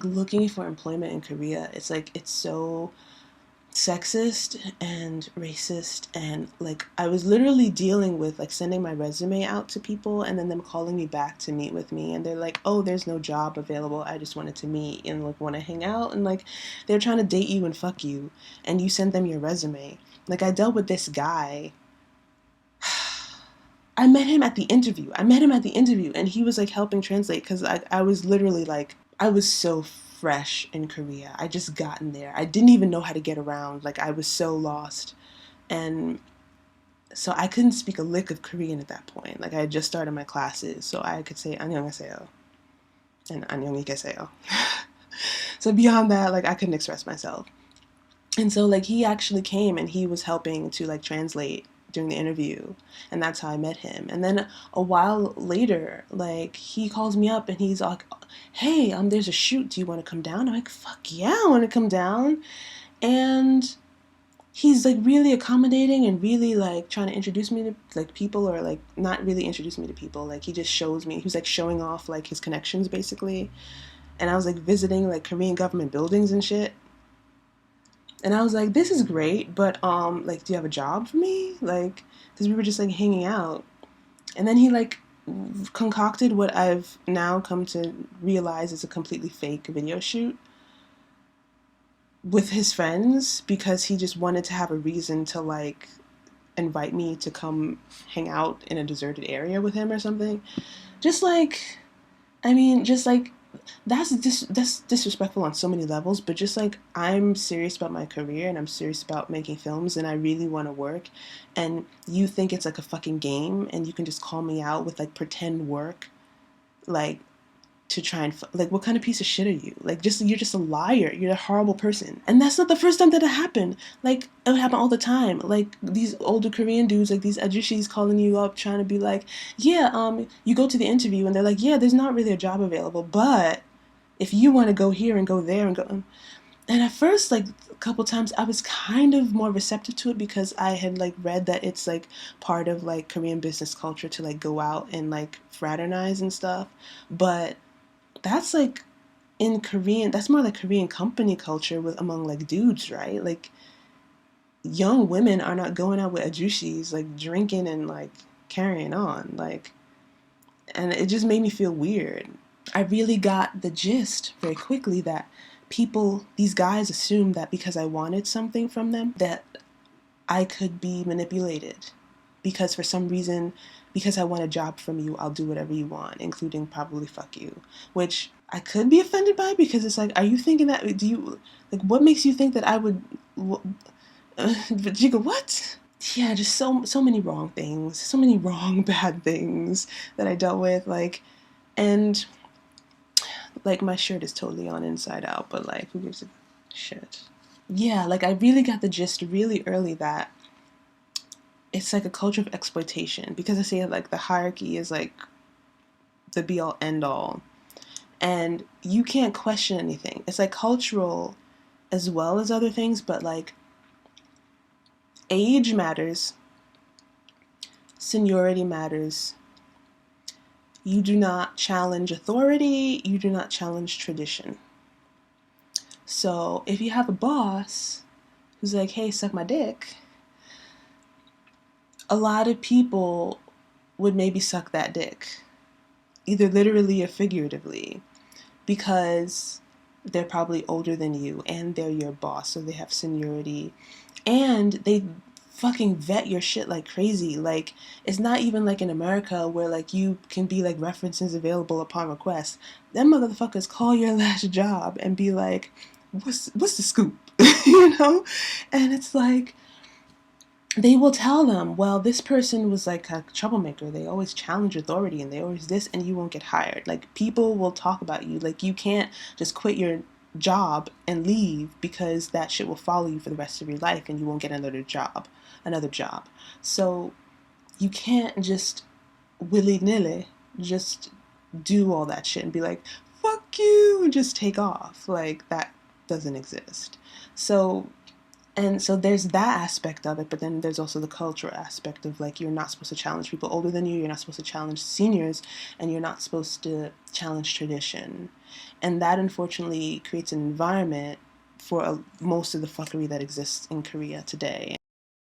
Looking for employment in Korea, it's like it's so sexist and racist, and like I was literally dealing with like sending my resume out to people and then them calling me back to meet with me, and they're like, oh, there's no job available, I just wanted to meet and like want to hang out, and like they're trying to date you and fuck you, and you send them your resume. Like I dealt with this guy. I met him at the interview. And he was like helping translate because I was literally like, I was so fresh in Korea. I just gotten there. I didn't even know how to get around. Like, I was so lost. And so I couldn't speak a lick of Korean at that point. Like, I had just started my classes, so I could say 안녕하세요 and 안녕히계세요. So beyond that, like, I couldn't express myself. And so like he actually came and he was helping to like translate during the interview, and that's how I met him. And then a while later, like he calls me up and he's like, hey, there's a shoot, do you want to come down? I'm like, fuck yeah, I want to come down. And he's like really accommodating and really like trying to introduce me to like people, or like not really introduce me to people, like he just shows me, he was like showing off like his connections basically. And I was like visiting like Korean government buildings and shit. And I was like, this is great, but like, do you have a job for me? Like, because we were just like hanging out. And then he like concocted what I've now come to realize is a completely fake video shoot with his friends, because he just wanted to have a reason to like invite me to come hang out in a deserted area with him or something. Just like, I mean, just like that's disrespectful on so many levels, but just like I'm serious about my career and I'm serious about making films and I really want to work, and you think it's like a fucking game and you can just call me out with like pretend work, like to try and like, what kind of piece of shit are you? Like, just you're just a liar, you're a horrible person. And that's not the first time that it happened. Like, it would happen all the time. Like these older Korean dudes, like these ajushis calling you up trying to be like, yeah, you go to the interview and they're like, yeah, there's not really a job available, but if you want to go here and go there and go. And at first, like a couple times, I was kind of more receptive to it because I had like read that it's like part of like Korean business culture to like go out and like fraternize and stuff. But that's like in Korean, that's more like Korean company culture with among like dudes, right? Like young women are not going out with ajushis like drinking and like carrying on, like, and it just made me feel weird. I really got the gist very quickly that people, these guys assumed that because I wanted something from them, that I could be manipulated. Because for some reason, because I want a job from you, I'll do whatever you want, including probably fuck you. Which I could be offended by, because it's like, are you thinking that, do you, like, what makes you think that I would, but you go, what? Yeah, just so many wrong things, so many wrong bad things that I dealt with, like, and like my shirt is totally on inside out, but like who gives a shit? Yeah, like I really got the gist really early that it's like a culture of exploitation, because I say like the hierarchy is like the be all end all, and you can't question anything. It's like cultural as well as other things, but like age matters, seniority matters. You do not challenge authority, you do not challenge tradition. So if you have a boss who's like, hey, suck my dick, a lot of people would maybe suck that dick, either literally or figuratively, because they're probably older than you and they're your boss, so they have seniority, and they fucking vet your shit like crazy. Like, it's not even like in America where like you can be like references available upon request. Them motherfuckers call your last job and be like, what's the scoop? You know? And it's like, they will tell them, well, this person was like a troublemaker. They always challenge authority and they always this, and you won't get hired. Like, people will talk about you. Like, you can't just quit your job and leave, because that shit will follow you for the rest of your life and you won't get another job. So you can't just willy-nilly just do all that shit and be like, fuck you, and just take off. Like, that doesn't exist. So, and so there's that aspect of it, but then there's also the cultural aspect of like, you're not supposed to challenge people older than you, you're not supposed to challenge seniors, and you're not supposed to challenge tradition. And that unfortunately creates an environment for most of the fuckery that exists in Korea today.